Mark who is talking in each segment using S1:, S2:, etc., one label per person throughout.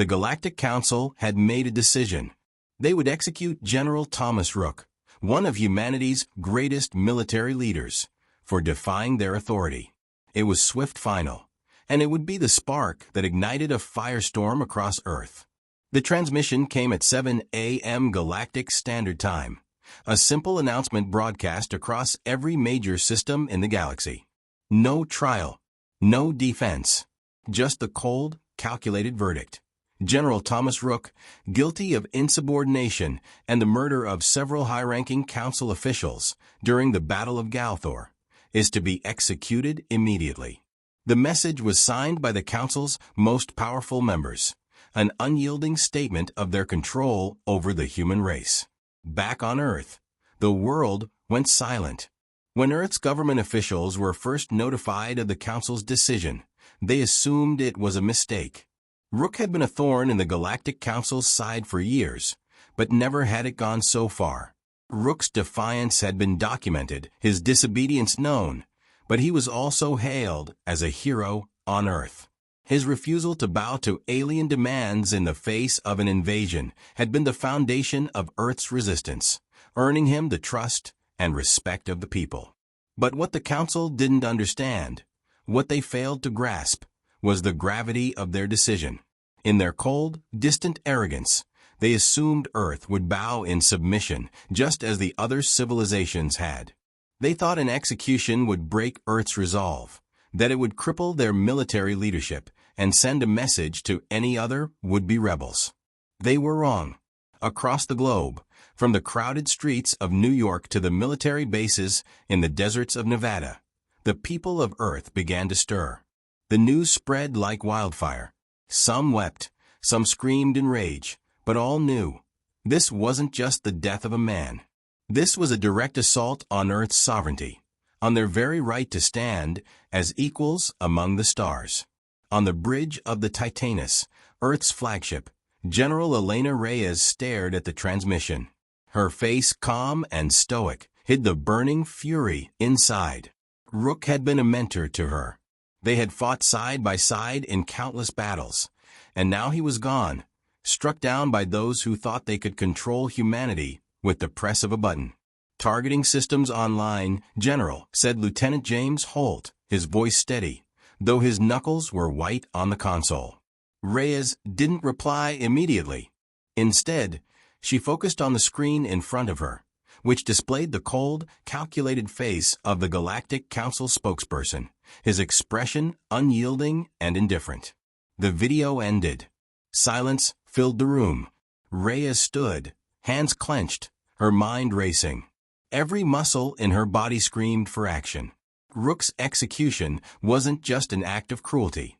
S1: The Galactic Council had made a decision. They would execute General Thomas Rook, one of humanity's greatest military leaders, for defying their authority. It was swift final, and it would be the spark that ignited a firestorm across Earth. The transmission came at 7 a.m. Galactic Standard Time, a simple announcement broadcast across every major system in the galaxy. No trial, no defense, just the cold, calculated verdict. General Thomas Rook, guilty of insubordination and the murder of several high-ranking council officials during the Battle of Galthor, is to be executed immediately. The message was signed by the council's most powerful members, an unyielding statement of their control over the human race. Back on Earth, the world went silent. When Earth's government officials were first notified of the council's decision, they assumed it was a mistake. Rook had been a thorn in the Galactic Council's side for years, but never had it gone so far. Rook's defiance had been documented, his disobedience known, but he was also hailed as a hero on Earth. His refusal to bow to alien demands in the face of an invasion had been the foundation of Earth's resistance, earning him the trust and respect of the people. But what the Council didn't understand, what they failed to grasp, was the gravity of their decision. In their cold, distant arrogance, they assumed Earth would bow in submission, just as the other civilizations had. They thought an execution would break Earth's resolve, that it would cripple their military leadership and send a message to any other would-be rebels. They were wrong. Across the globe, from the crowded streets of New York to the military bases in the deserts of Nevada, the people of Earth began to stir. The news spread like wildfire. Some wept, some screamed in rage, but all knew this wasn't just the death of a man. This was a direct assault on Earth's sovereignty, on their very right to stand as equals among the stars. On the bridge of the Titanus, Earth's flagship, General Elena Reyes stared at the transmission. Her face, calm and stoic, hid the burning fury inside. Rook had been a mentor to her. They had fought side by side in countless battles, and now he was gone, struck down by those who thought they could control humanity with the press of a button. Targeting systems online, General, said Lieutenant James Holt, his voice steady, though his knuckles were white on the console. Reyes didn't reply immediately. Instead, she focused on the screen in front of her, which displayed the cold, calculated face of the Galactic Council spokesperson, his expression unyielding and indifferent. The video ended. Silence filled the room. Reyes stood, hands clenched, her mind racing. Every muscle in her body screamed for action. Rook's execution wasn't just an act of cruelty.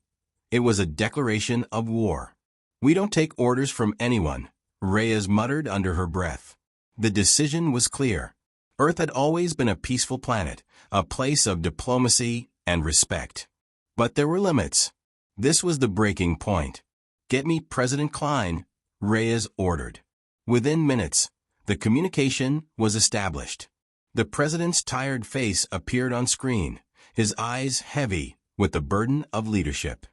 S1: It was a declaration of war. "We don't take orders from anyone," Reyes muttered under her breath. The decision was clear. Earth had always been a peaceful planet, a place of diplomacy and respect. But there were limits. This was the breaking point. "Get me President Klein," Reyes ordered. Within minutes, the communication was established. The president's tired face appeared on screen, his eyes heavy with the burden of leadership.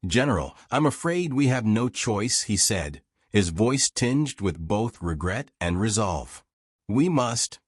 S1: "General, I'm afraid we have no choice," he said, his voice tinged with both regret and resolve. "We must—"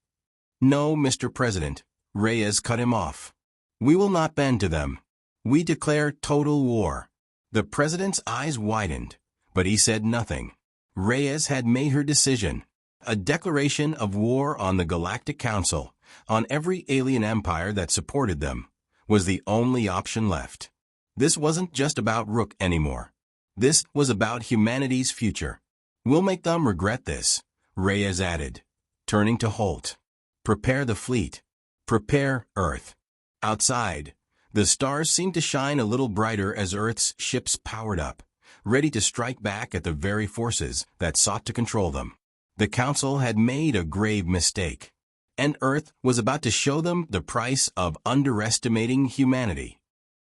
S1: "No, Mr. President," Reyes cut him off. "We will not bend to them. We declare total war." The president's eyes widened, but he said nothing. Reyes had made her decision. A declaration of war on the Galactic Council, on every alien empire that supported them, was the only option left. This wasn't just about Rook anymore. This was about humanity's future. "We'll make them regret this," Reyes added, turning to Holt. "Prepare the fleet. Prepare Earth." Outside, the stars seemed to shine a little brighter as Earth's ships powered up, ready to strike back at the very forces that sought to control them. The Council had made a grave mistake, and Earth was about to show them the price of underestimating humanity.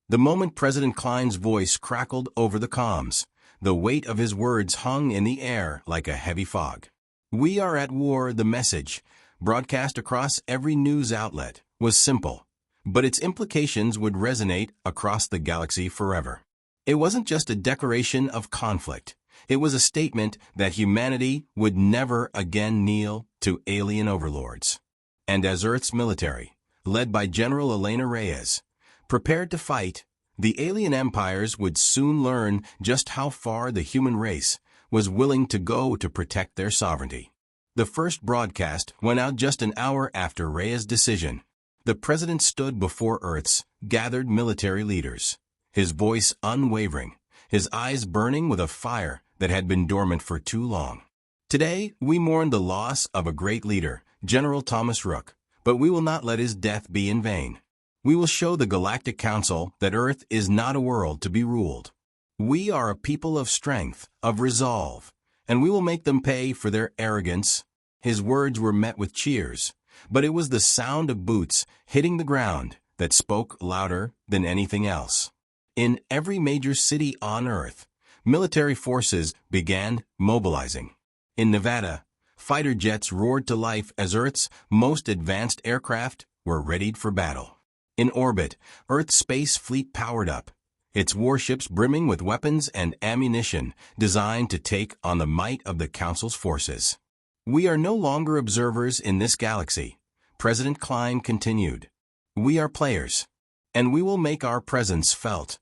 S1: The moment President Klein's voice crackled over the comms, the weight of his words hung in the air like a heavy fog. "We are at war," the message, broadcast across every news outlet, was simple, but its implications would resonate across the galaxy forever. It wasn't just a declaration of conflict. It was a statement that humanity would never again kneel to alien overlords. And as Earth's military, led by General Elena Reyes, prepared to fight, the alien empires would soon learn just how far the human race was willing to go to protect their sovereignty. The first broadcast went out just an hour after Reyes' decision. The president stood before Earth's gathered military leaders, his voice unwavering, his eyes burning with a fire that had been dormant for too long. Today, we mourn the loss of a great leader, General Thomas Rook, but we will not let his death be in vain. We will show the Galactic Council that Earth is not a world to be ruled. We are a people of strength, of resolve, and we will make them pay for their arrogance. His words were met with cheers, but it was the sound of boots hitting the ground that spoke louder than anything else. In every major city on Earth, military forces began mobilizing. In Nevada, fighter jets roared to life as Earth's most advanced aircraft were readied for battle. In orbit, Earth's space fleet powered up, its warships brimming with weapons and ammunition designed to take on the might of the Council's forces. We are no longer observers in this galaxy, President Klein continued. We are players, and we will make our presence felt.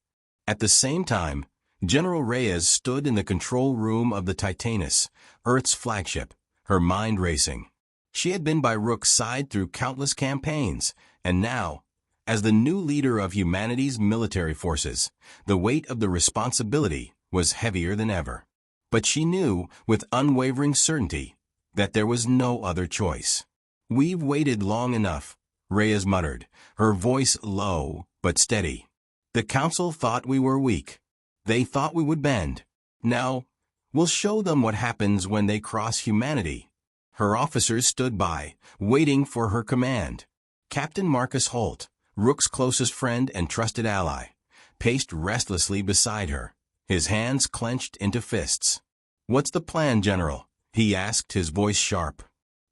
S1: At the same time, General Reyes stood in the control room of the Titanus, Earth's flagship, her mind racing. She had been by Rook's side through countless campaigns, and now, as the new leader of humanity's military forces, the weight of the responsibility was heavier than ever. But she knew, with unwavering certainty, that there was no other choice. We've waited long enough, Reyes muttered, her voice low but steady. The Council thought we were weak. They thought we would bend. Now, we'll show them what happens when they cross humanity. Her officers stood by, waiting for her command. Captain Marcus Holt, Rook's closest friend and trusted ally, paced restlessly beside her, his hands clenched into fists. "What's the plan, General?" he asked, his voice sharp.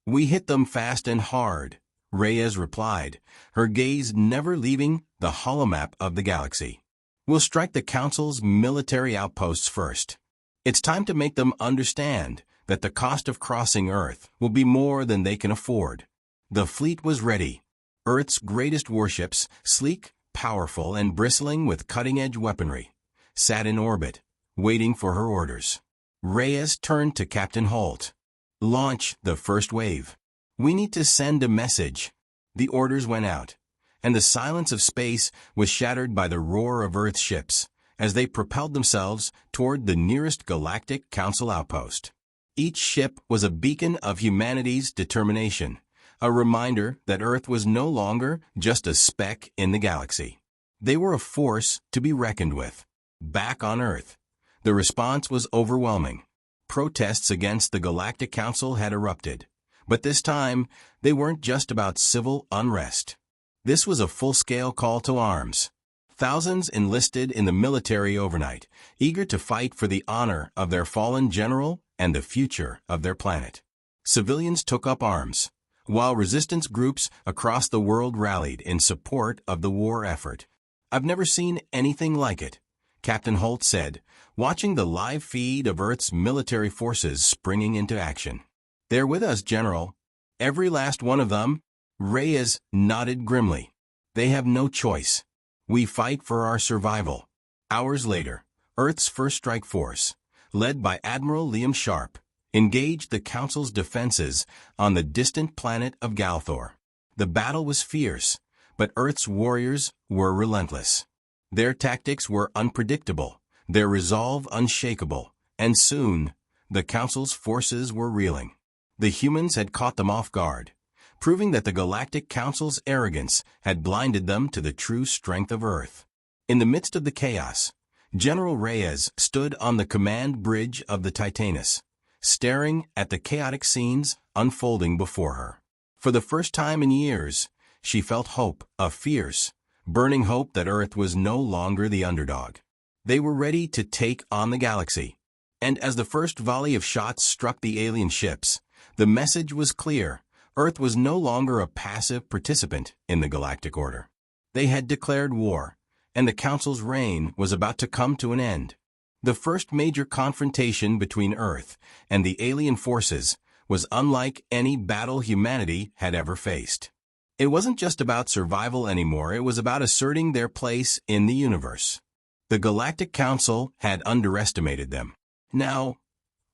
S1: "We hit them fast and hard," Reyes replied, her gaze never leaving the holomap of the galaxy. "We'll strike the Council's military outposts first. It's time to make them understand that the cost of crossing Earth will be more than they can afford." The fleet was ready. Earth's greatest warships, sleek, powerful, and bristling with cutting-edge weaponry, sat in orbit, waiting for her orders. Reyes turned to Captain Holt. "Launch the first wave. We need to send a message." The orders went out, and the silence of space was shattered by the roar of Earth's ships as they propelled themselves toward the nearest Galactic Council outpost. Each ship was a beacon of humanity's determination, a reminder that Earth was no longer just a speck in the galaxy. They were a force to be reckoned with. Back on Earth, the response was overwhelming. Protests against the Galactic Council had erupted, but this time they weren't just about civil unrest. This was a full-scale call to arms. Thousands enlisted in the military overnight, eager to fight for the honor of their fallen general and the future of their planet. Civilians took up arms, while resistance groups across the world rallied in support of the war effort. "I've never seen anything like it," Captain Holt said, watching the live feed of Earth's military forces springing into action. "They're with us, General. Every last one of them." Reyes nodded grimly. "They have no choice. We fight for our survival." Hours later, Earth's first strike force, led by Admiral Liam Sharp, engaged the Council's defenses on the distant planet of Galthor. The battle was fierce, but Earth's warriors were relentless. Their tactics were unpredictable, their resolve unshakable, and soon, the Council's forces were reeling. The humans had caught them off guard, proving that the Galactic Council's arrogance had blinded them to the true strength of Earth. In the midst of the chaos, General Reyes stood on the command bridge of the Titanus, staring at the chaotic scenes unfolding before her. For the first time in years, she felt hope, a fierce, burning hope that Earth was no longer the underdog. They were ready to take on the galaxy. And as the first volley of shots struck the alien ships, the message was clear. Earth was no longer a passive participant in the galactic order. They had declared war, and the Council's reign was about to come to an end. The first major confrontation between Earth and the alien forces was unlike any battle humanity had ever faced. It wasn't just about survival anymore, it was about asserting their place in the universe. The Galactic Council had underestimated them. Now,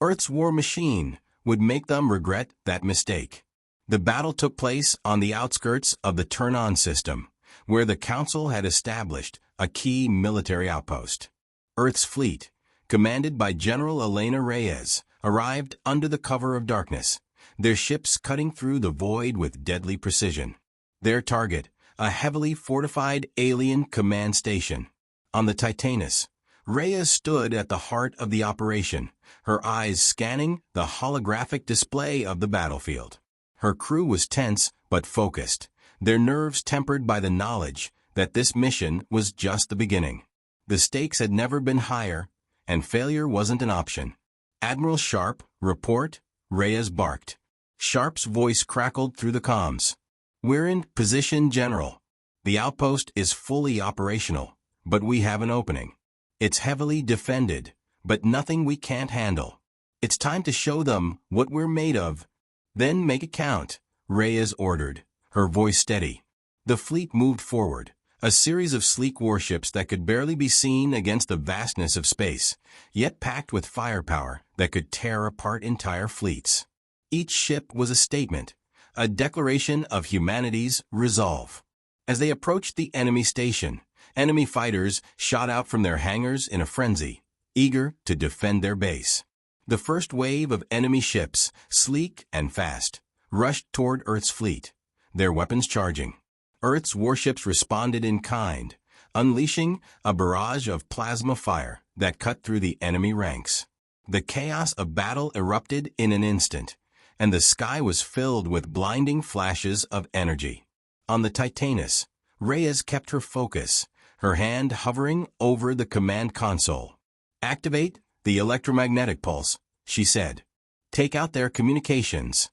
S1: Earth's war machine would make them regret that mistake. The battle took place on the outskirts of the Turn-On system, where the Council had established a key military outpost. Earth's fleet, commanded by General Elena Reyes, arrived under the cover of darkness, their ships cutting through the void with deadly precision. Their target, a heavily fortified alien command station. On the Titanus, Reyes stood at the heart of the operation, her eyes scanning the holographic display of the battlefield. Her crew was tense but focused, their nerves tempered by the knowledge that this mission was just the beginning. The stakes had never been higher, and failure wasn't an option. "Admiral Sharp, report," Reyes barked. Sharp's voice crackled through the comms. "We're in position, General. The outpost is fully operational, but we have an opening. It's heavily defended, but nothing we can't handle. It's time to show them what we're made of." "Then make it count," Reyes ordered, her voice steady. The fleet moved forward, a series of sleek warships that could barely be seen against the vastness of space, yet packed with firepower that could tear apart entire fleets. Each ship was a statement, a declaration of humanity's resolve. As they approached the enemy station, enemy fighters shot out from their hangars in a frenzy, eager to defend their base. The first wave of enemy ships, sleek and fast, rushed toward Earth's fleet, their weapons charging. Earth's warships responded in kind, unleashing a barrage of plasma fire that cut through the enemy ranks. The chaos of battle erupted in an instant, and the sky was filled with blinding flashes of energy. On the Titanus, Reyes kept her focus, her hand hovering over the command console. "Activate the electromagnetic pulse," she said. "Take out their communications."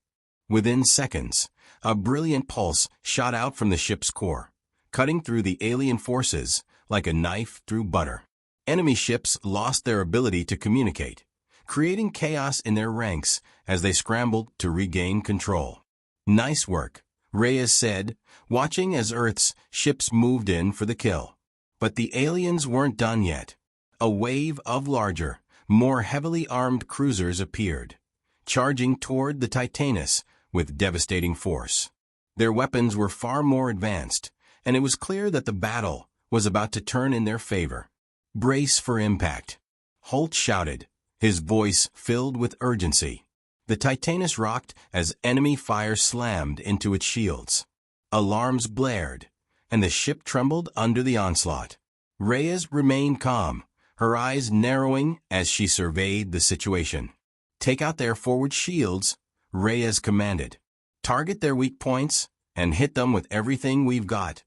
S1: Within seconds, a brilliant pulse shot out from the ship's core, cutting through the alien forces like a knife through butter. Enemy ships lost their ability to communicate, creating chaos in their ranks as they scrambled to regain control. "Nice work," Reyes said, watching as Earth's ships moved in for the kill. But the aliens weren't done yet. A wave of larger, more heavily armed cruisers appeared, charging toward the Titanus with devastating force. Their weapons were far more advanced, and it was clear that the battle was about to turn in their favor. "Brace for impact," Holt shouted, his voice filled with urgency. The Titanus rocked as enemy fire slammed into its shields. Alarms blared, and the ship trembled under the onslaught. Reyes remained calm, her eyes narrowing as she surveyed the situation. "Take out their forward shields," Reyes commanded. "Target their weak points and hit them with everything we've got."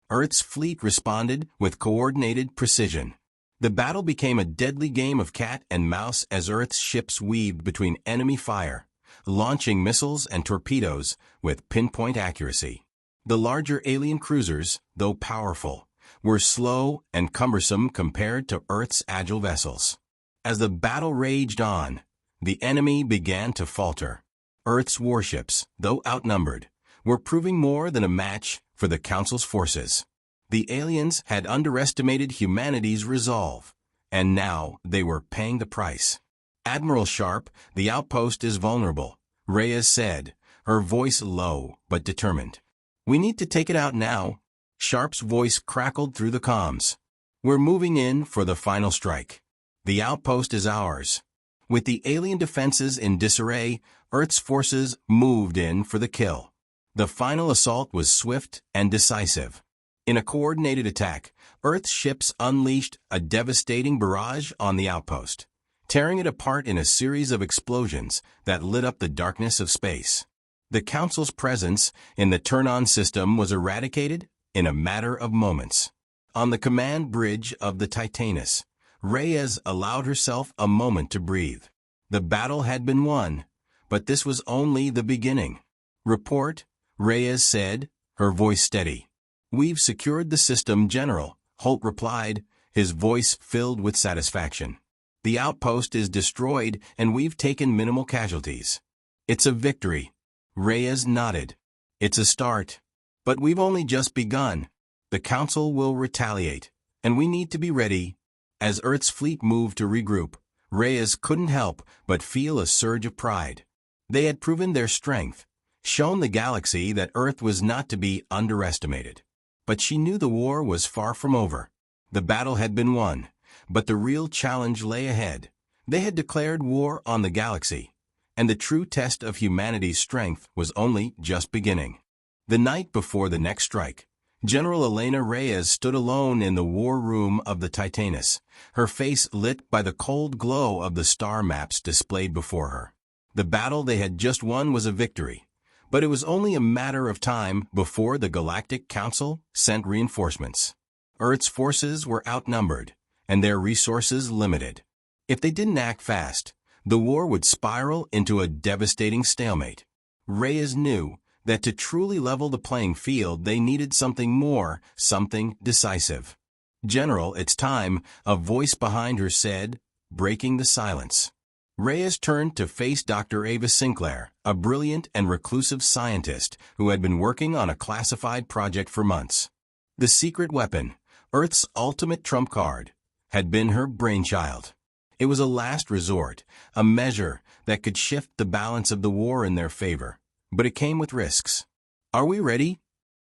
S1: Earth's fleet responded with coordinated precision. The battle became a deadly game of cat and mouse as Earth's ships weaved between enemy fire, launching missiles and torpedoes with pinpoint accuracy. The larger alien cruisers, though powerful, were slow and cumbersome compared to Earth's agile vessels. As the battle raged on, the enemy began to falter. Earth's warships, though outnumbered, were proving more than a match for the Council's forces. The aliens had underestimated humanity's resolve, and now they were paying the price. "Admiral Sharp, the outpost is vulnerable," Reyes said, her voice low but determined. "We need to take it out now." Sharp's voice crackled through the comms. "We're moving in for the final strike. The outpost is ours." With the alien defenses in disarray, Earth's forces moved in for the kill. The final assault was swift and decisive. In a coordinated attack, Earth's ships unleashed a devastating barrage on the outpost, tearing it apart in a series of explosions that lit up the darkness of space. The Council's presence in the Turn-On system was eradicated in a matter of moments. On the command bridge of the Titanus, Reyes allowed herself a moment to breathe. The battle had been won, but this was only the beginning. "Report," Reyes said, her voice steady. "We've secured the system, General," Holt replied, his voice filled with satisfaction. The outpost is destroyed and we've taken minimal casualties. It's a victory. Reyes nodded. It's a start. But we've only just begun. The Council will retaliate, and we need to be ready. As Earth's fleet moved to regroup, Reyes couldn't help but feel a surge of pride. They had proven their strength, shown the galaxy that Earth was not to be underestimated. But she knew the war was far from over. The battle had been won, but the real challenge lay ahead. They had declared war on the galaxy, and the true test of humanity's strength was only just beginning. The night before the next strike, General Elena Reyes stood alone in the war room of the Titanus, her face lit by the cold glow of the star maps displayed before her. The battle they had just won was a victory, but it was only a matter of time before the Galactic Council sent reinforcements. Earth's forces were outnumbered, and their resources limited. If they didn't act fast, the war would spiral into a devastating stalemate. Reyes knew that to truly level the playing field they needed something more, something decisive. "General, it's time," a voice behind her said, breaking the silence. Reyes turned to face Dr. Ava Sinclair, a brilliant and reclusive scientist who had been working on a classified project for months. The secret weapon, Earth's ultimate trump card, had been her brainchild. It was a last resort, a measure that could shift the balance of the war in their favor. But it came with risks. "Are we ready?"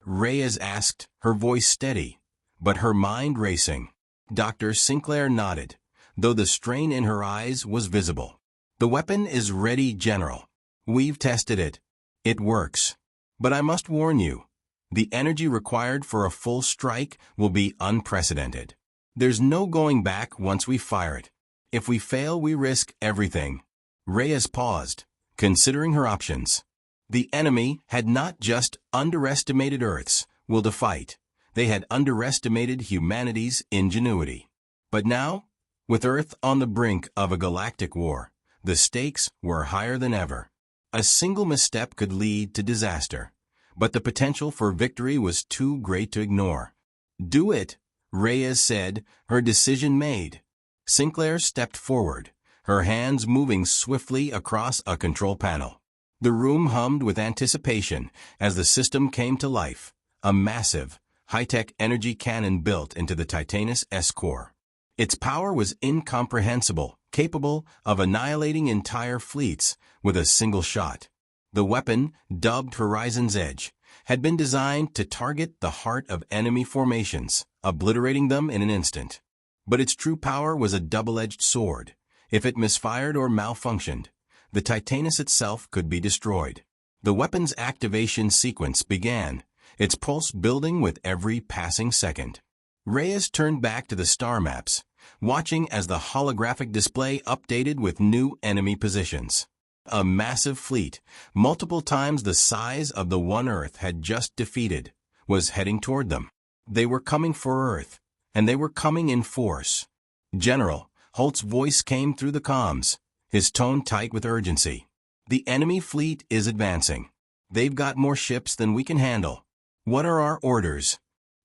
S1: Reyes asked, her voice steady, but her mind racing. Dr. Sinclair nodded, though the strain in her eyes was visible. "The weapon is ready, General. We've tested it. It works. But I must warn you, the energy required for a full strike will be unprecedented. There's no going back once we fire it. If we fail, we risk everything." Reyes paused, considering her options. The enemy had not just underestimated Earth's will to fight, they had underestimated humanity's ingenuity. But now, with Earth on the brink of a galactic war, the stakes were higher than ever. A single misstep could lead to disaster, but the potential for victory was too great to ignore. "Do it," Reyes said, her decision made. Sinclair stepped forward, her hands moving swiftly across a control panel. The room hummed with anticipation as the system came to life, a massive, high-tech energy cannon built into the Titanus S core. Its power was incomprehensible, capable of annihilating entire fleets with a single shot. The weapon, dubbed Horizon's Edge, had been designed to target the heart of enemy formations, obliterating them in an instant. But its true power was a double-edged sword. If it misfired or malfunctioned, the Titanus itself could be destroyed. The weapon's activation sequence began, its pulse building with every passing second. Reyes turned back to the star maps, watching as the holographic display updated with new enemy positions. A massive fleet, multiple times the size of the one Earth had just defeated, was heading toward them. They were coming for Earth, and they were coming in force. "General," Holt's voice came through the comms, his tone tight with urgency. "The enemy fleet is advancing. They've got more ships than we can handle. What are our orders?"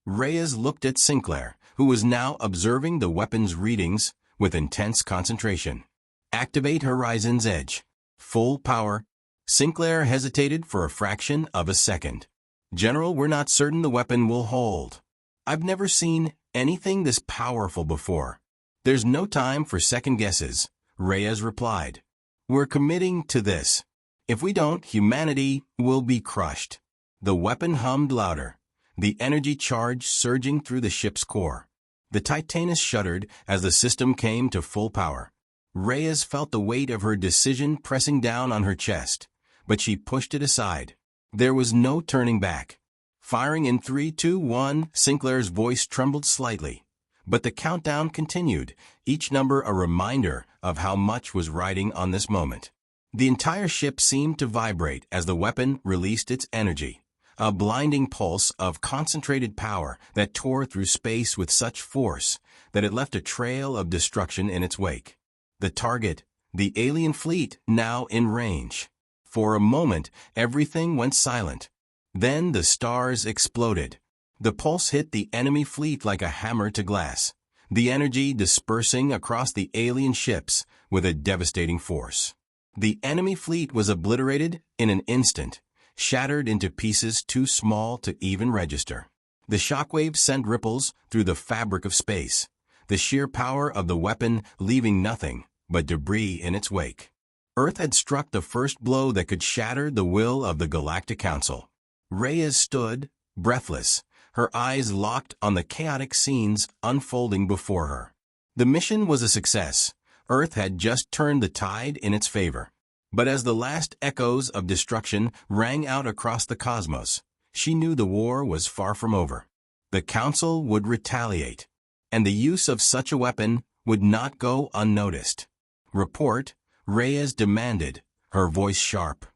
S1: Reyes looked at Sinclair, who was now observing the weapon's readings with intense concentration. "Activate Horizon's Edge. Full power." Sinclair hesitated for a fraction of a second. "General, we're not certain the weapon will hold. I've never seen anything this powerful before." "There's no time for second guesses," Reyes replied. "We're committing to this. If we don't, humanity will be crushed." The weapon hummed louder, the energy charge surging through the ship's core. The Titanus shuddered as the system came to full power. Reyes felt the weight of her decision pressing down on her chest, but she pushed it aside. There was no turning back. "Firing in 3, 2, 1, Sinclair's voice trembled slightly. But the countdown continued, each number a reminder of how much was riding on this moment. The entire ship seemed to vibrate as the weapon released its energy, a blinding pulse of concentrated power that tore through space with such force that it left a trail of destruction in its wake. The target, the alien fleet, now in range. For a moment, everything went silent. Then the stars exploded. The pulse hit the enemy fleet like a hammer to glass. the energy dispersing across the alien ships with a devastating force. The enemy fleet was obliterated in an instant, shattered into pieces too small to even register. The shockwave sent ripples through the fabric of space, the sheer power of the weapon leaving nothing but debris in its wake. Earth had struck the first blow that could shatter the will of the Galactic Council. Reyes stood, breathless, her eyes locked on the chaotic scenes unfolding before her. The mission was a success. Earth had just turned the tide in its favor. But as the last echoes of destruction rang out across the cosmos, she knew the war was far from over. The Council would retaliate, and the use of such a weapon would not go unnoticed. "Report," Reyes demanded, her voice sharp.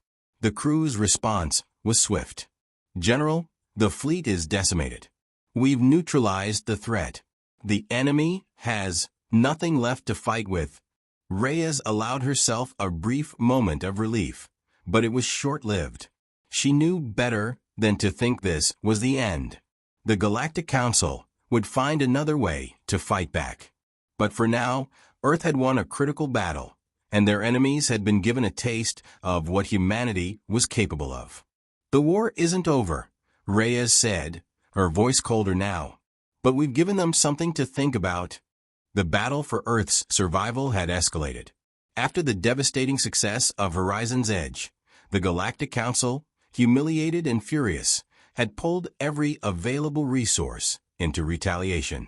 S1: The crew's response was swift. "General, the fleet is decimated. We've neutralized the threat. The enemy has nothing left to fight with." Reyes allowed herself a brief moment of relief, but it was short-lived. She knew better than to think this was the end. The Galactic Council would find another way to fight back. But for now, Earth had won a critical battle, and their enemies had been given a taste of what humanity was capable of. "The war isn't over," Reyes said, her voice colder now. "But we've given them something to think about." The battle for Earth's survival had escalated. After the devastating success of Horizon's Edge, the Galactic Council, humiliated and furious, had pulled every available resource into retaliation.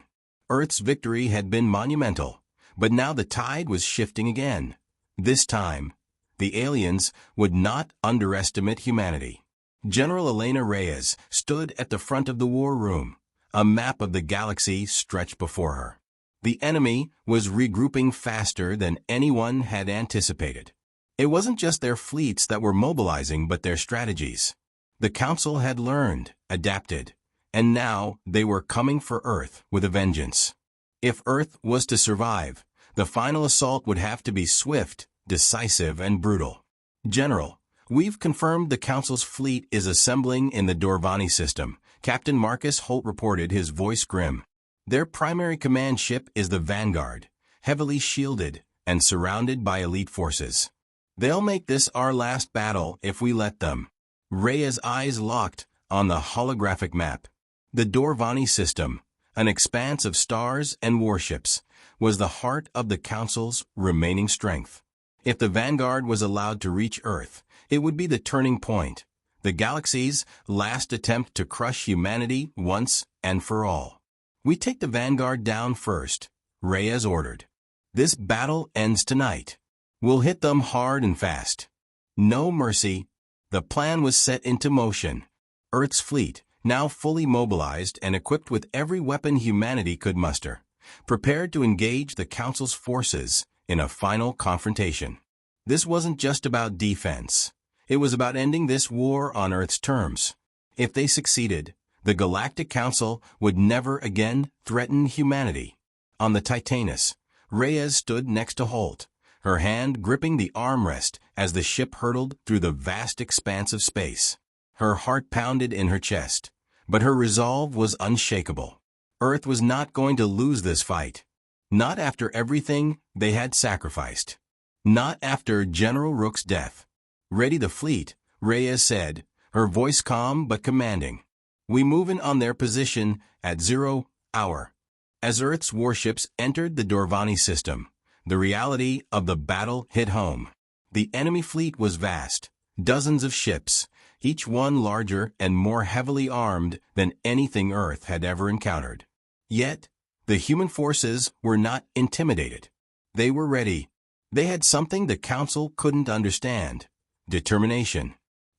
S1: Earth's victory had been monumental, but now the tide was shifting again. This time, the aliens would not underestimate humanity. General Elena Reyes stood at the front of the war room, a map of the galaxy stretched before her. The enemy was regrouping faster than anyone had anticipated. It wasn't just their fleets that were mobilizing, but their strategies. The Council had learned, adapted, and now they were coming for Earth with a vengeance. If Earth was to survive, the final assault would have to be swift, decisive, and brutal. "General, we've confirmed the Council's fleet is assembling in the Dorvani system," Captain Marcus Holt reported, his voice grim. "Their primary command ship is the Vanguard, heavily shielded and surrounded by elite forces. They'll make this our last battle if we let them." Reyes' eyes locked on the holographic map. The Dorvani system, an expanse of stars and warships, was the heart of the Council's remaining strength. If the Vanguard was allowed to reach Earth, it would be the turning point, the galaxy's last attempt to crush humanity once and for all. "We take the Vanguard down first," Reyes ordered. "This battle ends tonight. We'll hit them hard and fast. No mercy." The plan was set into motion. Earth's fleet, now fully mobilized and equipped with every weapon humanity could muster, prepared to engage the Council's forces in a final confrontation. This wasn't just about defense. It was about ending this war on Earth's terms. If they succeeded, the Galactic Council would never again threaten humanity. On the Titanus, Reyes stood next to Holt, her hand gripping the armrest as the ship hurtled through the vast expanse of space. Her heart pounded in her chest, but her resolve was unshakable. Earth was not going to lose this fight. Not after everything they had sacrificed. Not after General Rook's death. "Ready the fleet," Reyes said, her voice calm but commanding. "We move in on their position at 0 hour." As Earth's warships entered the Dorvani system, the reality of the battle hit home. The enemy fleet was vast, dozens of ships, each one larger and more heavily armed than anything Earth had ever encountered. Yet, the human forces were not intimidated. They were ready. They had something the Council couldn't understand: determination.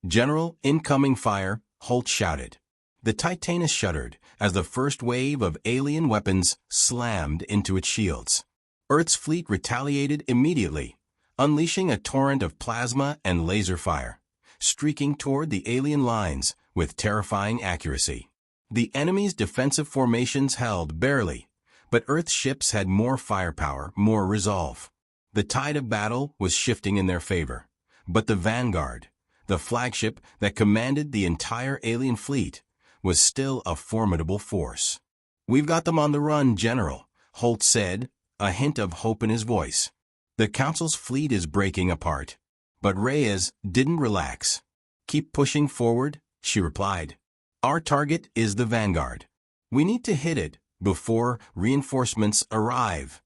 S1: "General, incoming fire," Holt shouted. The Titanus shuddered as the first wave of alien weapons slammed into its shields. Earth's fleet retaliated immediately, unleashing a torrent of plasma and laser fire, streaking toward the alien lines with terrifying accuracy. The enemy's defensive formations held barely, but Earth's ships had more firepower, more resolve. The tide of battle was shifting in their favor, but the Vanguard, the flagship that commanded the entire alien fleet, was still a formidable force. "We've got them on the run, General," Holt said, a hint of hope in his voice. The Council's fleet is breaking apart. But Reyes didn't relax. Keep pushing forward, she replied. Our target is the Vanguard. We need to hit it before reinforcements arrive.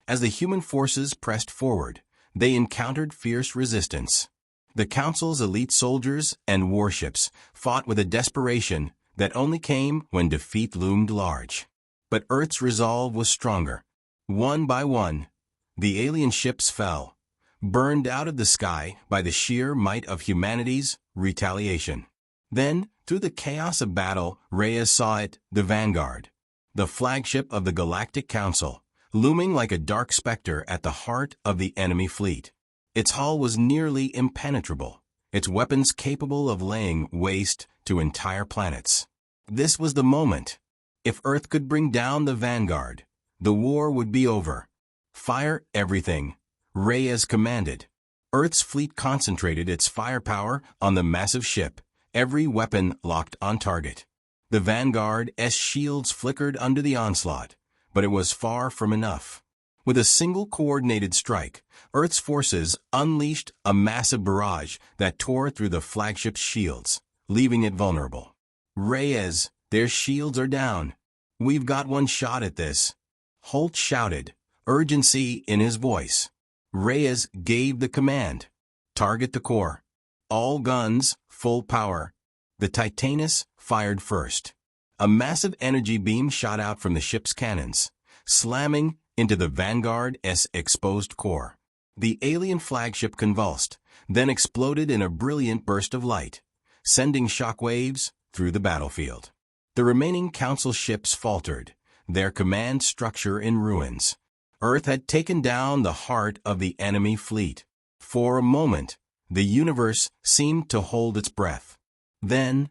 S1: As the human forces pressed forward, they encountered fierce resistance. The Council's elite soldiers and warships fought with a desperation that only came when defeat loomed large. But Earth's resolve was stronger. One by one, the alien ships fell, burned out of the sky by the sheer might of humanity's retaliation. Then, through the chaos of battle, Reyes saw it, the Vanguard, the flagship of the Galactic Council, looming like a dark specter at the heart of the enemy fleet. Its hull was nearly impenetrable, its weapons capable of laying waste to entire planets. This was the moment. If Earth could bring down the Vanguard, the war would be over. Fire everything, Reyes commanded. Earth's fleet concentrated its firepower on the massive ship, every weapon locked on target. The Vanguard's shields flickered under the onslaught, but it was far from enough. With a single coordinated strike, Earth's forces unleashed a massive barrage that tore through the flagship's shields, leaving it vulnerable. Reyes, their shields are down. We've got one shot at this, Holt shouted, urgency in his voice. Reyes gave the command. Target the core. All guns, full power. The Titanus fired first. A massive energy beam shot out from the ship's cannons, slamming into the Vanguard's exposed core. The alien flagship convulsed, then exploded in a brilliant burst of light, sending shockwaves through the battlefield. The remaining Council ships faltered, their command structure in ruins. Earth had taken down the heart of the enemy fleet. For a moment, the universe seemed to hold its breath. Then,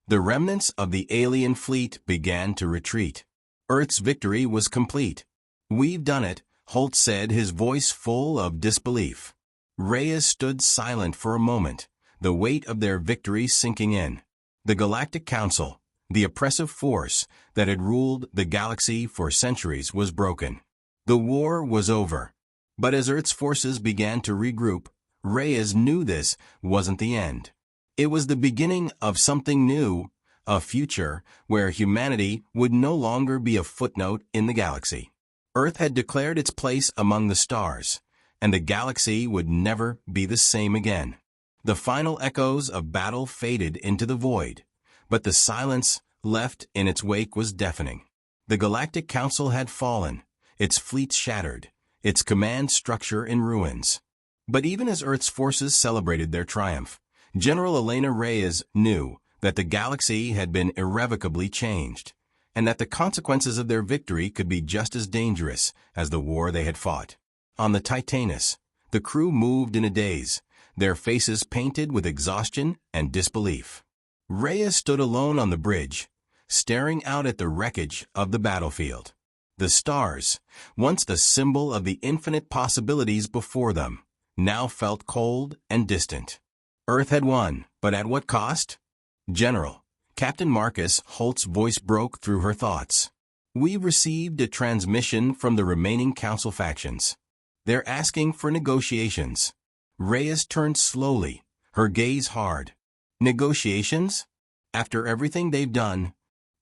S1: the remnants of the alien fleet began to retreat. Earth's victory was complete. We've done it, Holt said, his voice full of disbelief. Reyes stood silent for a moment, the weight of their victory sinking in. The Galactic Council, the oppressive force that had ruled the galaxy for centuries, was broken. The war was over. But as Earth's forces began to regroup, Reyes knew this wasn't the end. It was the beginning of something new, a future where humanity would no longer be a footnote in the galaxy. Earth had declared its place among the stars, and the galaxy would never be the same again. The final echoes of battle faded into the void, but the silence left in its wake was deafening. The Galactic Council had fallen, its fleet shattered, its command structure in ruins. But even as Earth's forces celebrated their triumph, General Elena Reyes knew that the galaxy had been irrevocably changed, and that the consequences of their victory could be just as dangerous as the war they had fought. On the Titanus, the crew moved in a daze, their faces painted with exhaustion and disbelief. Reyes stood alone on the bridge, staring out at the wreckage of the battlefield. The stars, once the symbol of the infinite possibilities before them, now felt cold and distant. Earth had won, but at what cost? General, Captain Marcus Holt's voice broke through her thoughts. We've received a transmission from the remaining Council factions. They're asking for negotiations. Reyes turned slowly, her gaze hard. Negotiations? After everything they've done?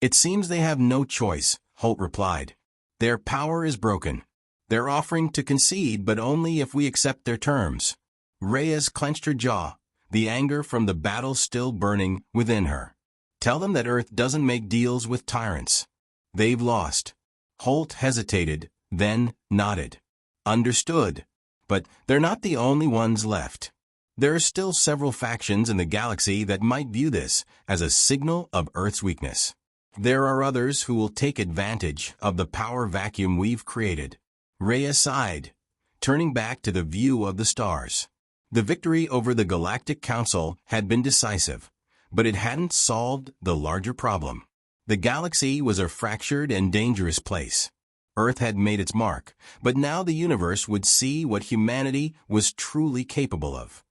S1: It seems they have no choice, Holt replied. Their power is broken. They're offering to concede, but only if we accept their terms. Reyes clenched her jaw, the anger from the battle still burning within her. Tell them that Earth doesn't make deals with tyrants. They've lost. Holt hesitated, then nodded. Understood. But they're not the only ones left. There are still several factions in the galaxy that might view this as a signal of Earth's weakness. There are others who will take advantage of the power vacuum we've created. Reyes sighed, turning back to the view of the stars. The victory over the Galactic Council had been decisive, but it hadn't solved the larger problem. The galaxy was a fractured and dangerous place. Earth had made its mark, but now the universe would see what humanity was truly capable of.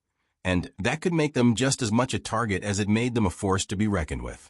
S1: And that could make them just as much a target as it made them a force to be reckoned with.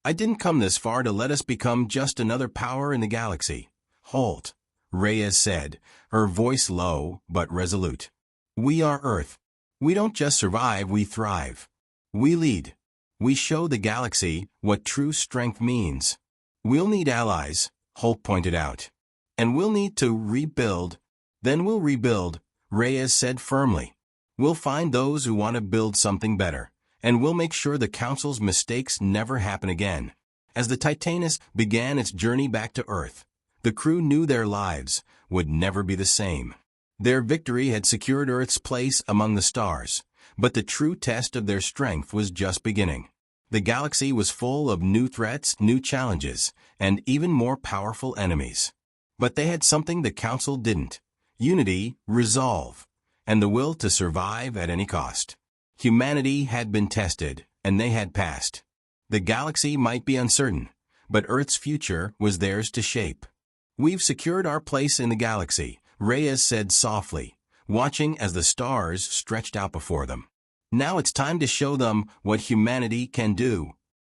S1: I didn't come this far to let us become just another power in the galaxy, Holt, Reyes said, her voice low but resolute. We are Earth. We don't just survive, we thrive. We lead. We show the galaxy what true strength means. We'll need allies, Hulk pointed out. And we'll need to rebuild. Then we'll rebuild, Reyes said firmly. We'll find those who want to build something better, and we'll make sure the Council's mistakes never happen again. As the Titanus began its journey back to Earth, the crew knew their lives would never be the same. Their victory had secured Earth's place among the stars, but the true test of their strength was just beginning. The galaxy was full of new threats, new challenges, and even more powerful enemies. But they had something the Council didn't: unity, resolve, and the will to survive at any cost. Humanity had been tested, and they had passed. The galaxy might be uncertain, but Earth's future was theirs to shape. We've secured our place in the galaxy, Reyes said softly, watching as the stars stretched out before them. Now it's time to show them what humanity can do.